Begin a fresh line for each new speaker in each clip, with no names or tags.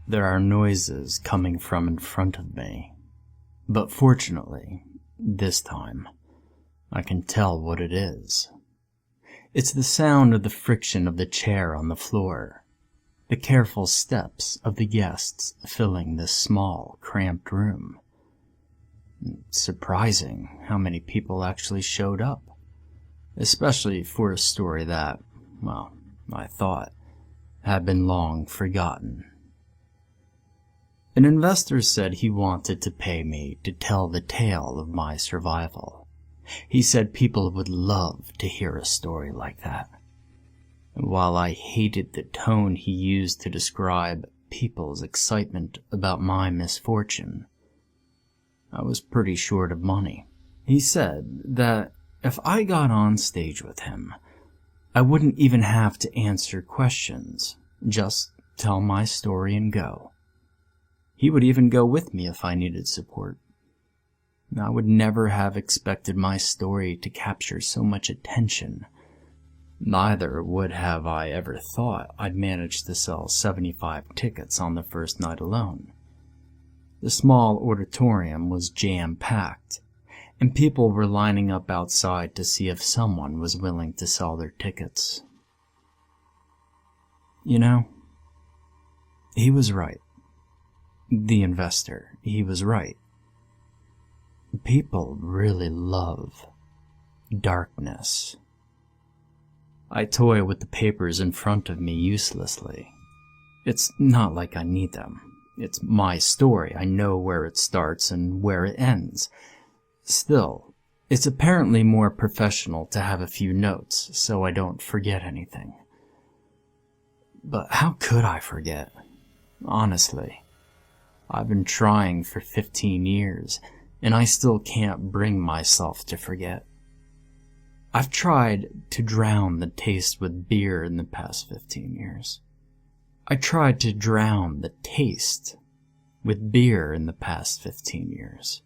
There are noises coming from in front of me, but fortunately, this time, I can tell what it is. It's the sound of the friction of the chair on the floor, the careful steps of the guests filling this small, cramped room. It's surprising how many people actually showed up, especially for a story that, well, I thought, had been long forgotten. An investor said he wanted to pay me to tell the tale of my survival. He said people would love to hear a story like that. And while I hated the tone he used to describe people's excitement about my misfortune, I was pretty short of money. He said that if I got on stage with him, I wouldn't even have to answer questions, just tell my story and go. He would even go with me if I needed support. I would never have expected my story to capture so much attention. Neither would have I ever thought I'd manage to sell 75 tickets on the first night alone. The small auditorium was jam-packed, and people were lining up outside to see if someone was willing to sell their tickets. You know, he was right. The investor, he was right. People really love darkness. I toy with the papers in front of me uselessly. It's not like I need them. It's my story. I know where it starts and where it ends. Still, it's apparently more professional to have a few notes so I don't forget anything. But how could I forget? Honestly, I've been trying for 15 years, and I still can't bring myself to forget. I've tried to drown the taste with beer in the past 15 years. I tried to drown the taste with beer in the past 15 years.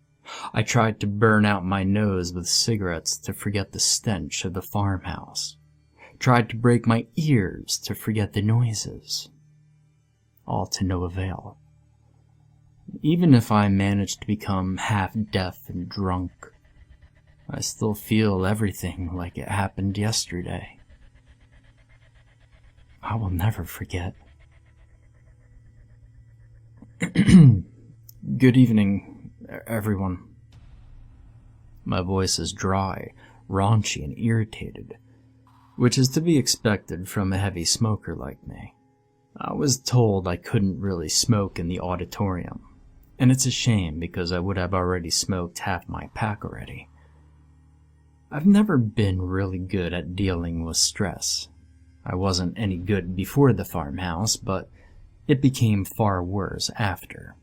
I tried to burn out my nose with cigarettes to forget the stench of the farmhouse. Tried to break my ears to forget the noises. All to no avail. Even if I managed to become half-deaf and drunk, I still feel everything like it happened yesterday. I will never forget. Good evening, everyone. My voice is dry, raunchy, and irritated, which is to be expected from a heavy smoker like me. I was told I couldn't really smoke in the auditorium, and it's a shame because I would have already smoked half my pack already. I've never been really good at dealing with stress. I wasn't any good before the farmhouse, but it became far worse after.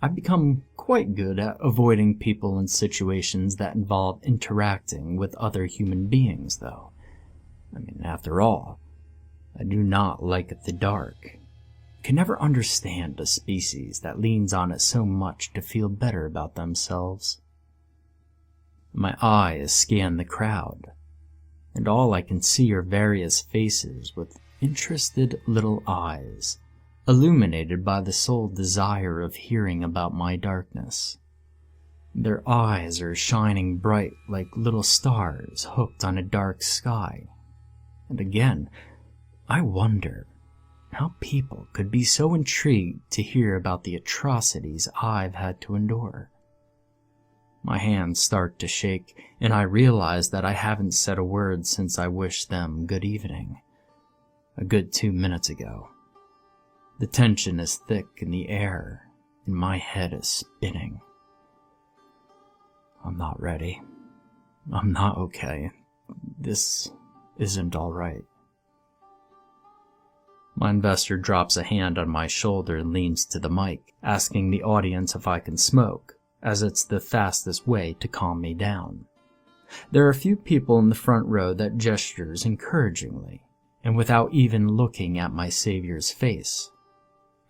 I've become quite good at avoiding people and situations that involve interacting with other human beings, though. After all, I do not like the dark. Can never understand a species that leans on it so much to feel better about themselves. My eyes scan the crowd, and all I can see are various faces with interested little eyes, illuminated by the sole desire of hearing about my darkness. Their eyes are shining bright like little stars hooked on a dark sky. And again, I wonder how people could be so intrigued to hear about the atrocities I've had to endure. My hands start to shake, and I realize that I haven't said a word since I wished them good evening, a good 2 minutes ago. The tension is thick in the air, and my head is spinning. I'm not ready. I'm not okay. This isn't all right. My investor drops a hand on my shoulder and leans to the mic, asking the audience if I can smoke, as it's the fastest way to calm me down. There are a few people in the front row that gestures encouragingly, and without even looking at my savior's face,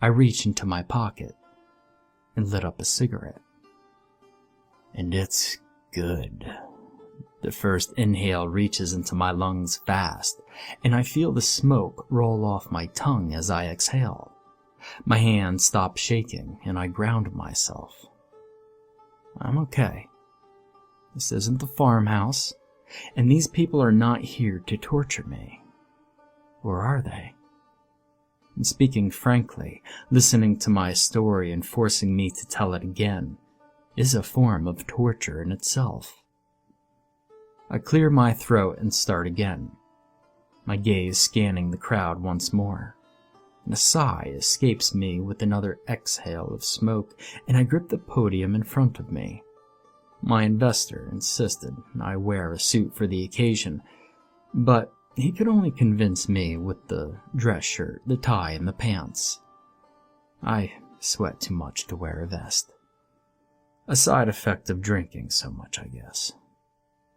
I reach into my pocket and lit up a cigarette. And it's good. The first inhale reaches into my lungs fast, and I feel the smoke roll off my tongue as I exhale. My hand stopped shaking, and I grounded myself. I'm okay. This isn't the farmhouse, and these people are not here to torture me. Or are they? And speaking frankly, listening to my story and forcing me to tell it again is a form of torture in itself. I clear my throat and start again, my gaze scanning the crowd once more. And a sigh escapes me with another exhale of smoke, and I grip the podium in front of me. My investor insisted I wear a suit for the occasion, but he could only convince me with the dress shirt, the tie, and the pants. I sweat too much to wear a vest. A side effect of drinking so much, I guess.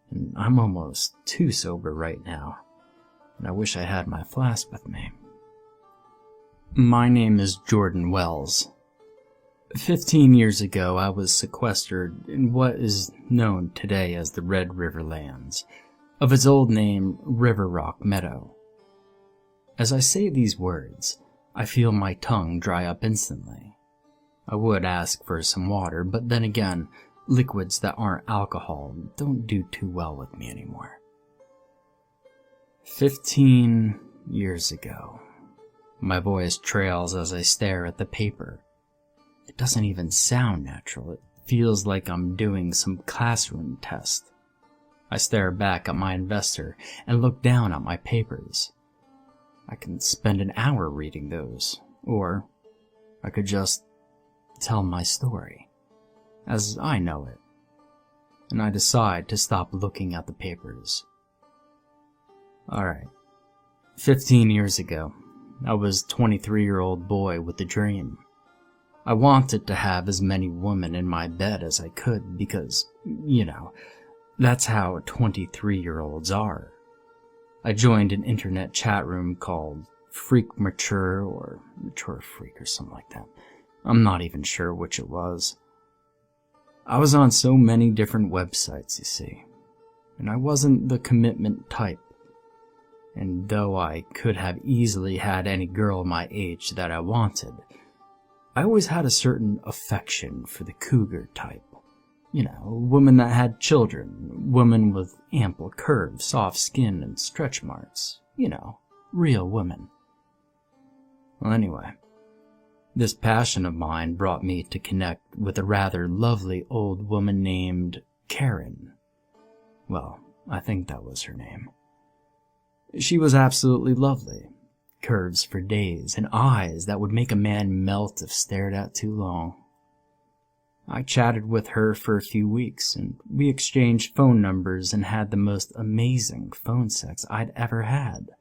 And I'm almost too sober right now, and I wish I had my flask with me. My name is Jordan Wells. 15 years ago, I was sequestered in what is known today as the Red River Lands, of its old name, River Rock Meadow. As I say these words, I feel my tongue dry up instantly. I would ask for some water, but then again, liquids that aren't alcohol don't do too well with me anymore. 15 years ago. My voice trails as I stare at the paper. It doesn't even sound natural. It feels like I'm doing some classroom test. I stare back at my investor and look down at my papers. I can spend an hour reading those, or I could just tell my story, as I know it. And I decide to stop looking at the papers. Alright, 15 years ago, I was a 23-year-old boy with a dream. I wanted to have as many women in my bed as I could because, that's how 23-year-olds are. I joined an internet chat room called Freak Mature or Mature Freak or something like that. I'm not even sure which it was. I was on so many different websites, you see, and I wasn't the commitment type. And though I could have easily had any girl my age that I wanted, I always had a certain affection for the cougar type. A woman that had children, woman with ample curves, soft skin, and stretch marks. Real women. Well, anyway, this passion of mine brought me to connect with a rather lovely old woman named Karen. Well, I think that was her name. She was absolutely lovely. Curves for days, and eyes that would make a man melt if stared at too long. I chatted with her for a few weeks, and we exchanged phone numbers and had the most amazing phone sex I'd ever had.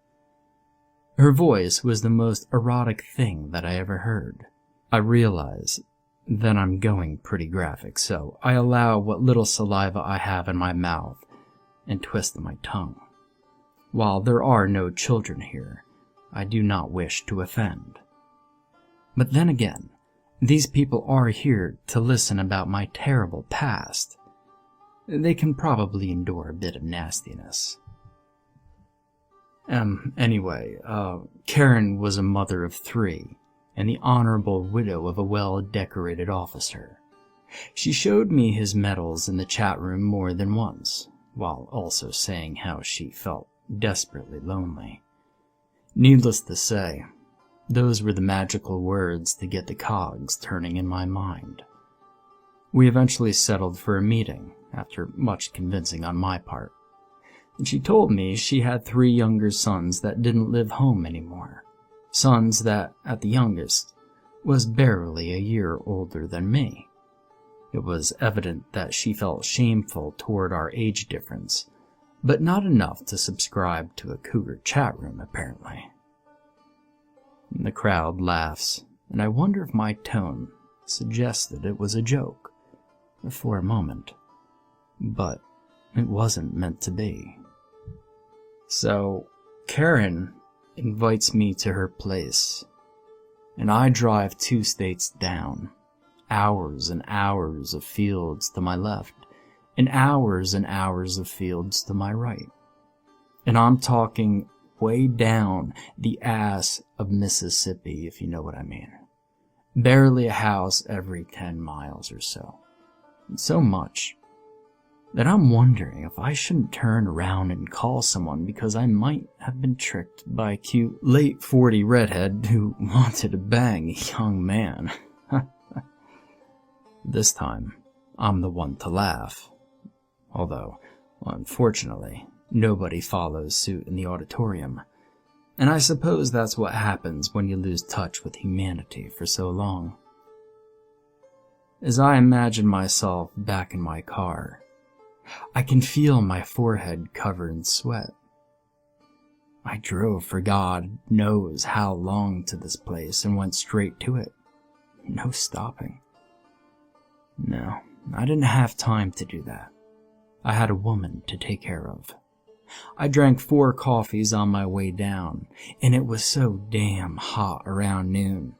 Her voice was the most erotic thing that I ever heard. I realize that I'm going pretty graphic, so I allow what little saliva I have in my mouth and twist my tongue. While there are no children here, I do not wish to offend. But then again, these people are here to listen about my terrible past. They can probably endure a bit of nastiness. Anyway, Karen was a mother of 3, and the honorable widow of a well-decorated officer. She showed me his medals in the chat room more than once, while also saying how she felt desperately lonely. Needless to say, those were the magical words to get the cogs turning in my mind. We eventually settled for a meeting, after much convincing on my part. And she told me she had 3 younger sons that didn't live home anymore. Sons that, at the youngest, was barely a year older than me. It was evident that she felt shameful toward our age difference, but not enough to subscribe to a cougar chat room, apparently. The crowd laughs, and I wonder if my tone suggested it was a joke for a moment, but it wasn't meant to be. So, Karen invites me to her place, and I drive 2 states down, hours and hours of fields to my left, and hours of fields to my right. And I'm talking way down the ass of Mississippi, if you know what I mean. Barely a house every 10 miles or so. So much that I'm wondering if I shouldn't turn around and call someone, because I might have been tricked by a cute late 40 redhead who wanted to bang a young man. This time, I'm the one to laugh. Although, unfortunately, nobody follows suit in the auditorium. And I suppose that's what happens when you lose touch with humanity for so long. As I imagine myself back in my car, I can feel my forehead covered in sweat. I drove for God knows how long to this place and went straight to it. No stopping. No, I didn't have time to do that. I had a woman to take care of. I drank 4 coffees on my way down, and it was so damn hot around noon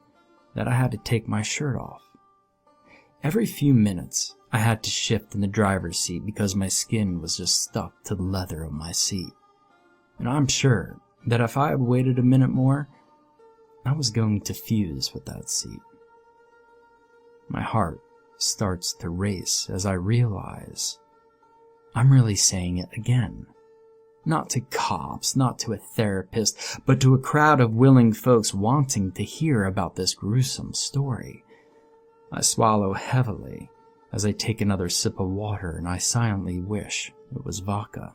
that I had to take my shirt off. Every few minutes, I had to shift in the driver's seat because my skin was just stuck to the leather of my seat. And I'm sure that if I had waited a minute more, I was going to fuse with that seat. My heart starts to race as I realize I'm really saying it again. Not to cops, not to a therapist, but to a crowd of willing folks wanting to hear about this gruesome story. I swallow heavily as I take another sip of water, and I silently wish it was vodka.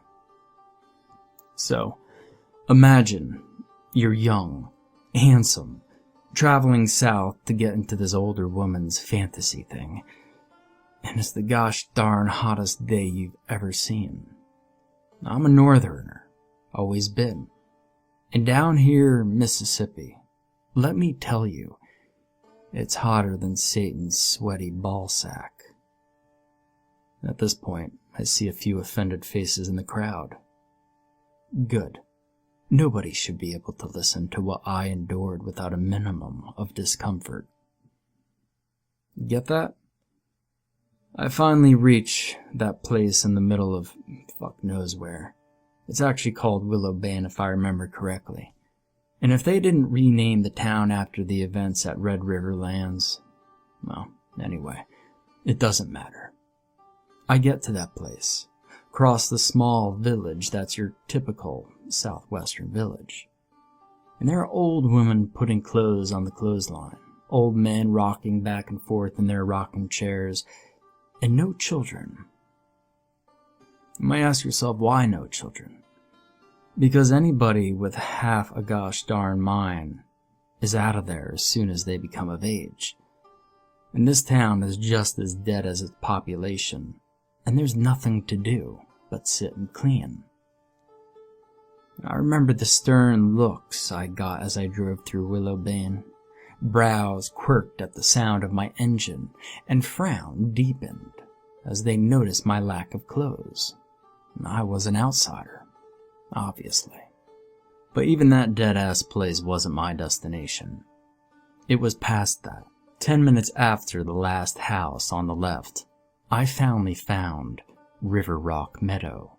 So, imagine you're young, handsome, traveling south to get into this older woman's fantasy thing, and it's the gosh darn hottest day you've ever seen. I'm a northerner, always been, and down here in Mississippi, let me tell you, it's hotter than Satan's sweaty ballsack. At this point, I see a few offended faces in the crowd. Good. Nobody should be able to listen to what I endured without a minimum of discomfort. Get that? I finally reach that place in the middle of fuck knows where. It's actually called Willow Bend if I remember correctly. And if they didn't rename the town after the events at Red River Lands, well, anyway, it doesn't matter. I get to that place, cross the small village that's your typical southwestern village. And there are old women putting clothes on the clothesline, old men rocking back and forth in their rocking chairs, and no children. You might ask yourself, why no children? Because anybody with half a gosh darn mind is out of there as soon as they become of age. And this town is just as dead as its population, and there's nothing to do but sit and clean. I remember the stern looks I got as I drove through Willow Bend. Brows quirked at the sound of my engine, and frown deepened as they noticed my lack of clothes. I was an outsider, obviously. But even that dead-ass place wasn't my destination. It was past that. 10 minutes after the last house on the left, I finally found River Rock Meadow.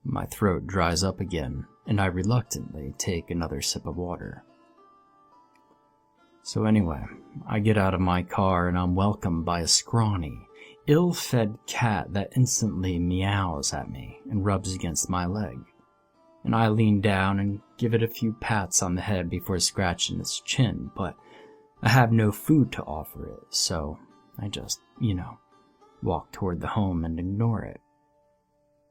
My throat dries up again, and I reluctantly take another sip of water. So anyway, I get out of my car and I'm welcomed by a scrawny, ill-fed cat that instantly meows at me and rubs against my leg. And I lean down and give it a few pats on the head before scratching its chin, but I have no food to offer it, so I just, walk toward the home and ignore it.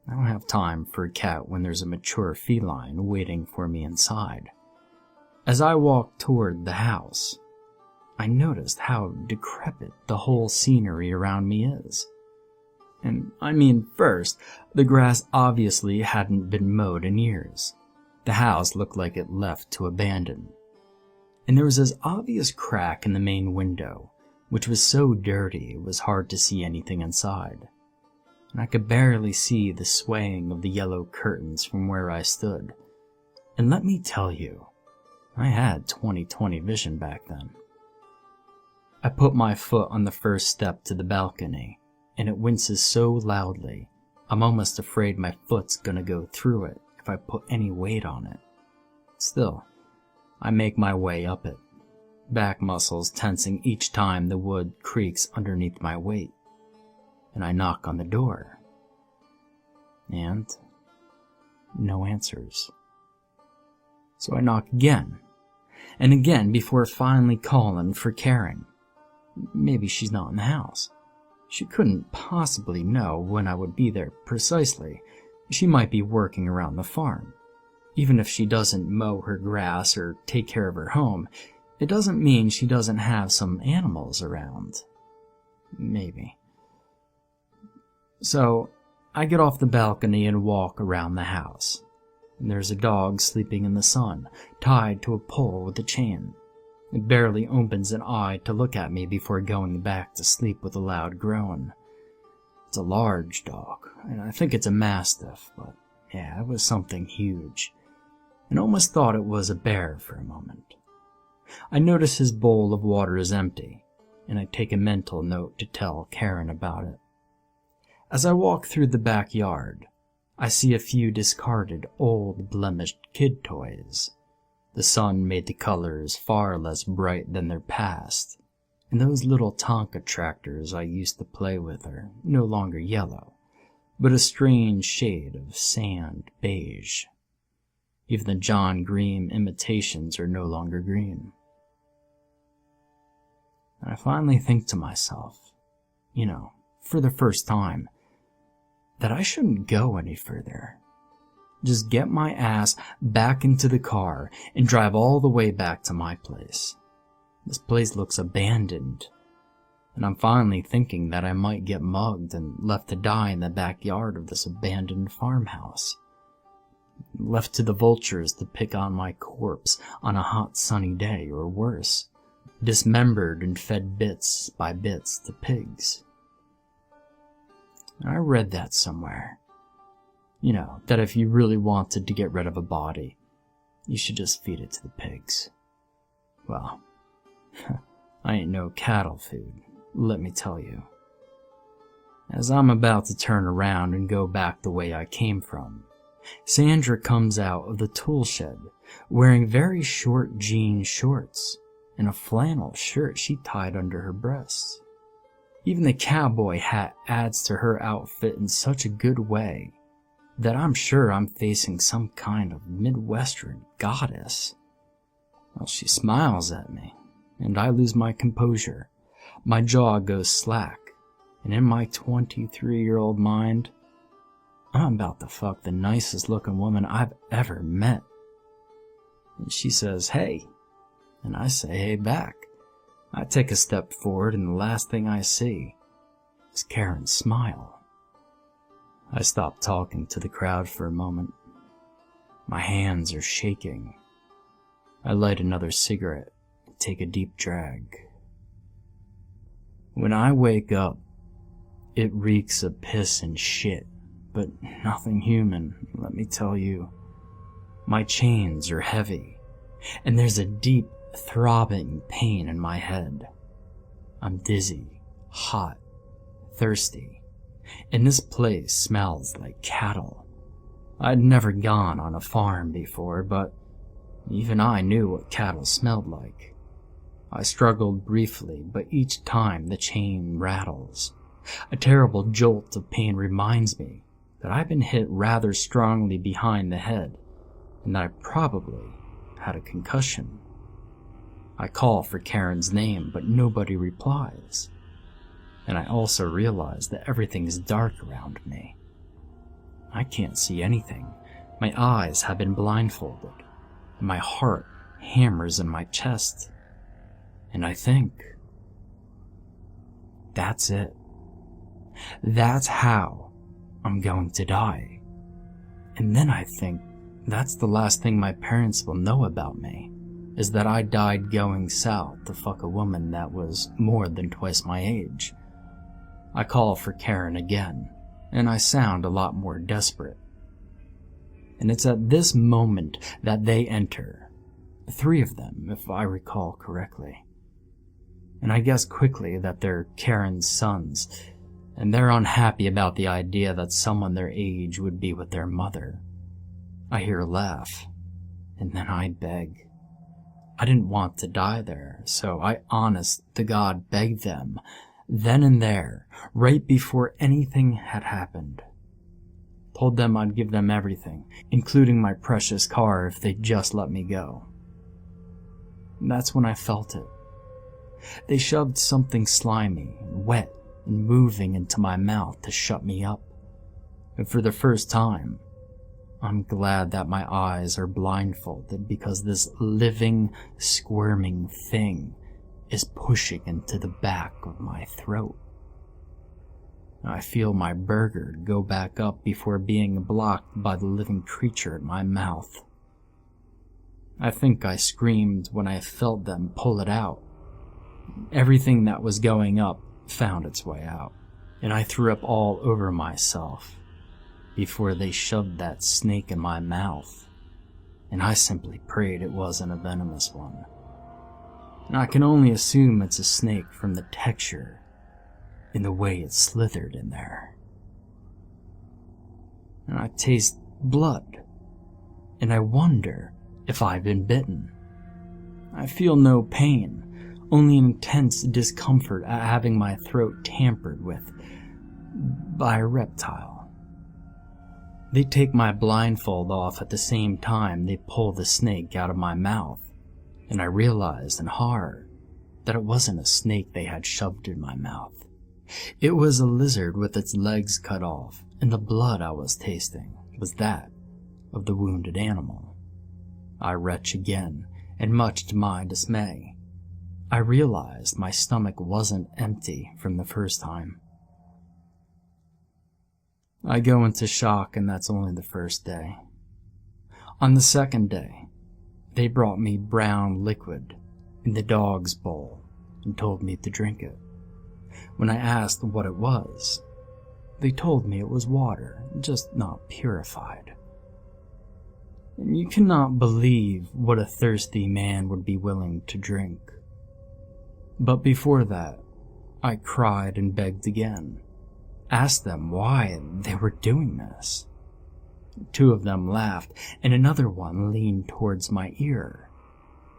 I don't have time for a cat when there's a mature feline waiting for me inside. As I walk toward the house, I noticed how decrepit the whole scenery around me is. And first, the grass obviously hadn't been mowed in years. The house looked like it left to abandon. And there was this obvious crack in the main window, which was so dirty it was hard to see anything inside. And I could barely see the swaying of the yellow curtains from where I stood. And let me tell you, I had 20/20 vision back then. I put my foot on the first step to the balcony, and it winces so loudly, I'm almost afraid my foot's gonna go through it if I put any weight on it. Still, I make my way up it. back muscles tensing each time the wood creaks underneath my weight, and I knock on the door. And no answers. So I knock again, and again before finally calling for Karen. Maybe she's not in the house. She couldn't possibly know when I would be there precisely. She might be working around the farm. Even if she doesn't mow her grass or take care of her home, it doesn't mean she doesn't have some animals around. Maybe. So, I get off the balcony and walk around the house. And there's a dog sleeping in the sun, tied to a pole with a chain. It barely opens an eye to look at me before going back to sleep with a loud groan. It's a large dog, and I think it's a mastiff, but yeah, it was something huge. And almost thought it was a bear for a moment. I notice his bowl of water is empty, and I take a mental note to tell Karen about it. As I walk through the backyard, I see a few discarded, old, blemished kid toys. The sun made the colors far less bright than their past, and those little Tonka tractors I used to play with are no longer yellow, but a strange shade of sand beige. Even the John Green imitations are no longer green. And I finally think to myself, for the first time, that I shouldn't go any further. Just get my ass back into the car and drive all the way back to my place. This place looks abandoned, and I'm finally thinking that I might get mugged and left to die in the backyard of this abandoned farmhouse. Left to the vultures to pick on my corpse on a hot sunny day, or worse, dismembered and fed bits by bits to pigs. I read that somewhere. That if you really wanted to get rid of a body, you should just feed it to the pigs. Well, I ain't no cattle food, let me tell you. As I'm about to turn around and go back the way I came from, Sandra comes out of the tool shed wearing very short jean shorts and a flannel shirt she tied under her breasts. Even the cowboy hat adds to her outfit in such a good way that I'm sure I'm facing some kind of Midwestern goddess. Well, she smiles at me, and I lose my composure. My jaw goes slack, and in my 23-year-old mind, I'm about to fuck the nicest looking woman I've ever met. And she says, hey, and I say, hey back. I take a step forward, and the last thing I see is Karen's smile. I stop talking to the crowd for a moment. My hands are shaking. I light another cigarette and take a deep drag. When I wake up, it reeks of piss and shit, but nothing human, let me tell you. My chains are heavy, and there's a deep, throbbing pain in my head. I'm dizzy, hot, thirsty, and this place smells like cattle. I'd never gone on a farm before, but even I knew what cattle smelled like. I struggled briefly, but each time the chain rattles. A terrible jolt of pain reminds me that I've been hit rather strongly behind the head, and that I probably had a concussion. I call for Karen's name, but nobody replies. And I also realize that everything is dark around me. I can't see anything. My eyes have been blindfolded, and my heart hammers in my chest. And I think, that's it. That's how I'm going to die. And then I think that's the last thing my parents will know about me, is that I died going south to fuck a woman that was more than twice my age. I call for Karen again, and I sound a lot more desperate. And it's at this moment that they enter. 3 of them, if I recall correctly. And I guess quickly that they're Karen's sons, and they're unhappy about the idea that someone their age would be with their mother. I hear a laugh, and then I beg. I didn't want to die there, so I honest to God begged them, then and there, right before anything had happened. Told them I'd give them everything, including my precious car if they'd just let me go. And that's when I felt it. They shoved something slimy, and wet, and moving into my mouth to shut me up. And for the first time, I'm glad that my eyes are blindfolded because this living, squirming thing is pushing into the back of my throat. I feel my burger go back up before being blocked by the living creature in my mouth. I think I screamed when I felt them pull it out. Everything that was going up found its way out, and I threw up all over myself before they shoved that snake in my mouth, and I simply prayed it wasn't a venomous one. And I can only assume it's a snake from the texture and the way it slithered in there. And I taste blood, and I wonder if I've been bitten. I feel no pain, only intense discomfort at having my throat tampered with by a reptile. They take my blindfold off at the same time they pull the snake out of my mouth, and I realized in horror that it wasn't a snake they had shoved in my mouth. It was a lizard with its legs cut off, and the blood I was tasting was that of the wounded animal. I retch again, and much to my dismay, I realized my stomach wasn't empty from the first time. I go into shock, and that's only the first day. On the second day, they brought me brown liquid in the dog's bowl and told me to drink it. When I asked what it was, they told me it was water, just not purified. And you cannot believe what a thirsty man would be willing to drink. But before that, I cried and begged again, asked them why they were doing this. Two of them laughed, and another one leaned towards my ear,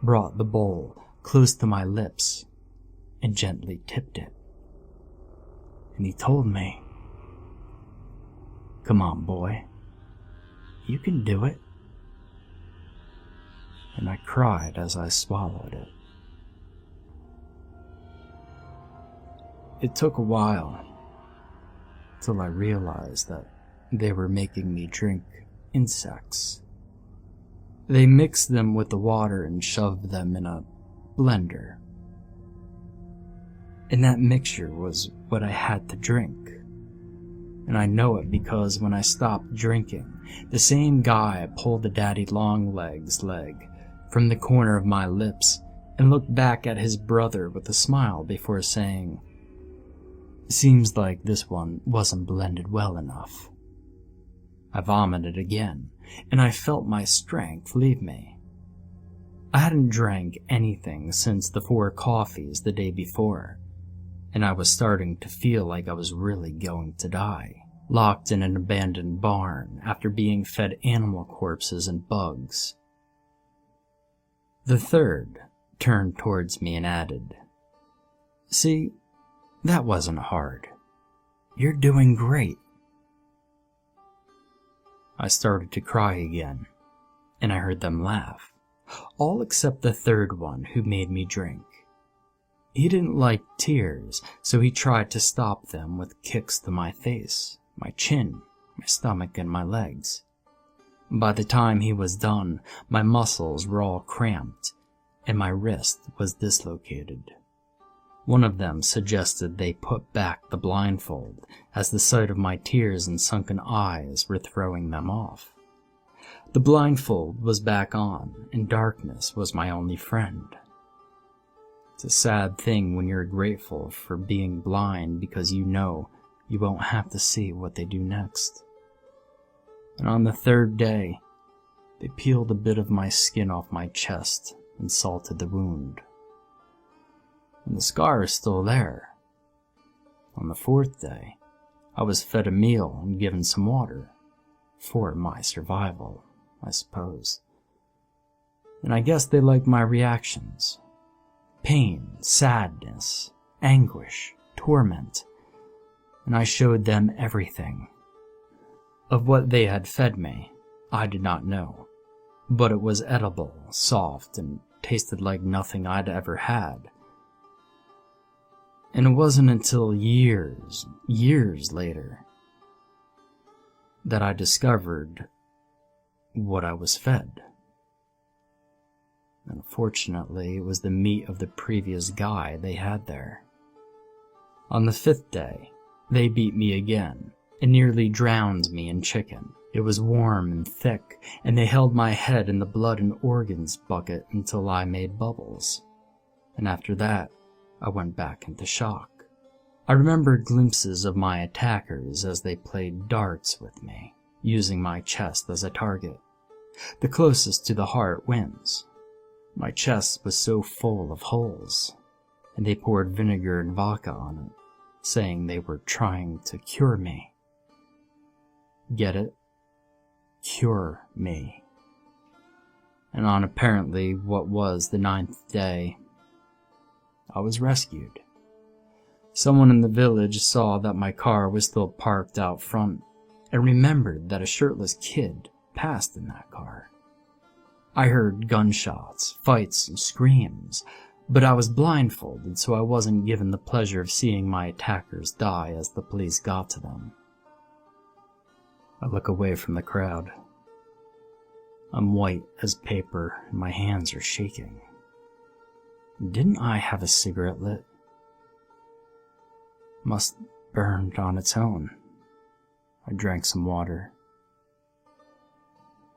brought the bowl close to my lips, and gently tipped it. And he told me, "Come on, boy, you can do it." And I cried as I swallowed it. It took a while till I realized that they were making me drink insects. They mixed them with the water and shoved them in a blender. And that mixture was what I had to drink. And I know it because when I stopped drinking, the same guy pulled the daddy long-legs leg from the corner of my lips and looked back at his brother with a smile before saying, "Seems like this one wasn't blended well enough." I vomited again, and I felt my strength leave me. I hadn't drank anything since the 4 coffees the day before, and I was starting to feel like I was really going to die, locked in an abandoned barn after being fed animal corpses and bugs. The third turned towards me and added, "See, that wasn't hard. You're doing great." I started to cry again, and I heard them laugh, all except the third one who made me drink. He didn't like tears, so he tried to stop them with kicks to my face, my chin, my stomach, and my legs. By the time he was done, my muscles were all cramped, and my wrist was dislocated. One of them suggested they put back the blindfold, as the sight of my tears and sunken eyes were throwing them off. The blindfold was back on, and darkness was my only friend. It's a sad thing when you're grateful for being blind because you know you won't have to see what they do next. And on the third day, they peeled a bit of my skin off my chest and salted the wound. And the scar is still there. On the 4th day, I was fed a meal and given some water, for my survival, I suppose. and I guess they liked my reactions. Pain, sadness, anguish, torment, and I showed them everything. Of what they had fed me, I did not know, but it was edible, soft, and tasted like nothing I'd ever had. And it wasn't until years later that I discovered what I was fed. Unfortunately, it was the meat of the previous guy they had there. On the 5th day, they beat me again and nearly drowned me in chicken. It was warm and thick, and they held my head in the blood and organs bucket until I made bubbles. And after that, I went back into shock. I remember glimpses of my attackers as they played darts with me, using my chest as a target. The closest to the heart wins. My chest was so full of holes, and they poured vinegar and vodka on it, saying they were trying to cure me. Get it? Cure me. And on apparently what was the 9th day, I was rescued. Someone in the village saw that my car was still parked out front and remembered that a shirtless kid passed in that car. I heard gunshots, fights, and screams, but I was blindfolded, so I wasn't given the pleasure of seeing my attackers die as the police got to them. I look away from the crowd. I'm white as paper, and my hands are shaking. Didn't I have a cigarette lit? Must burned on its own. I drank some water.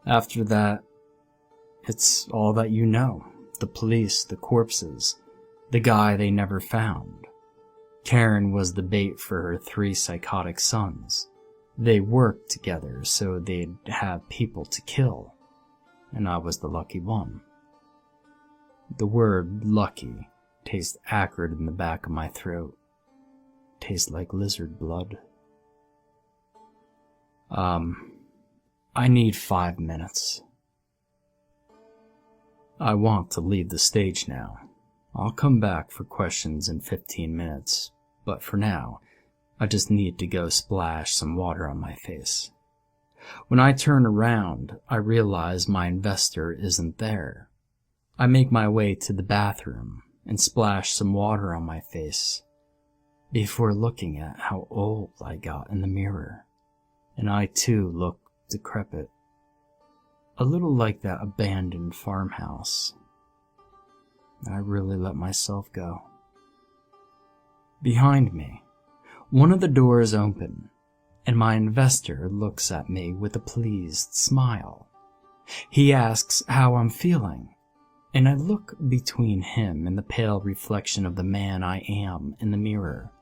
After that, it's all that you know. The police, the corpses, the guy they never found. Karen was the bait for her 3 psychotic sons. They worked together so they'd have people to kill, and I was the lucky one. The word lucky tastes acrid in the back of my throat. Tastes like lizard blood. I need 5 minutes. I want to leave the stage now. I'll come back for questions in 15 minutes, but for now, I just need to go splash some water on my face. When I turn around, I realize my investor isn't there. I make my way to the bathroom and splash some water on my face before looking at how old I got in the mirror. And I too look decrepit. A little like that abandoned farmhouse. I really let myself go. Behind me, one of the doors open, and my investor looks at me with a pleased smile. He asks how I'm feeling, and I look between him and the pale reflection of the man I am in the mirror.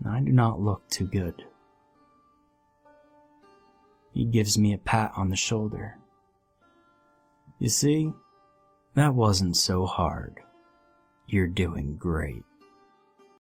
I do not look too good. He gives me a pat on the shoulder. You see, that wasn't so hard. You're doing great.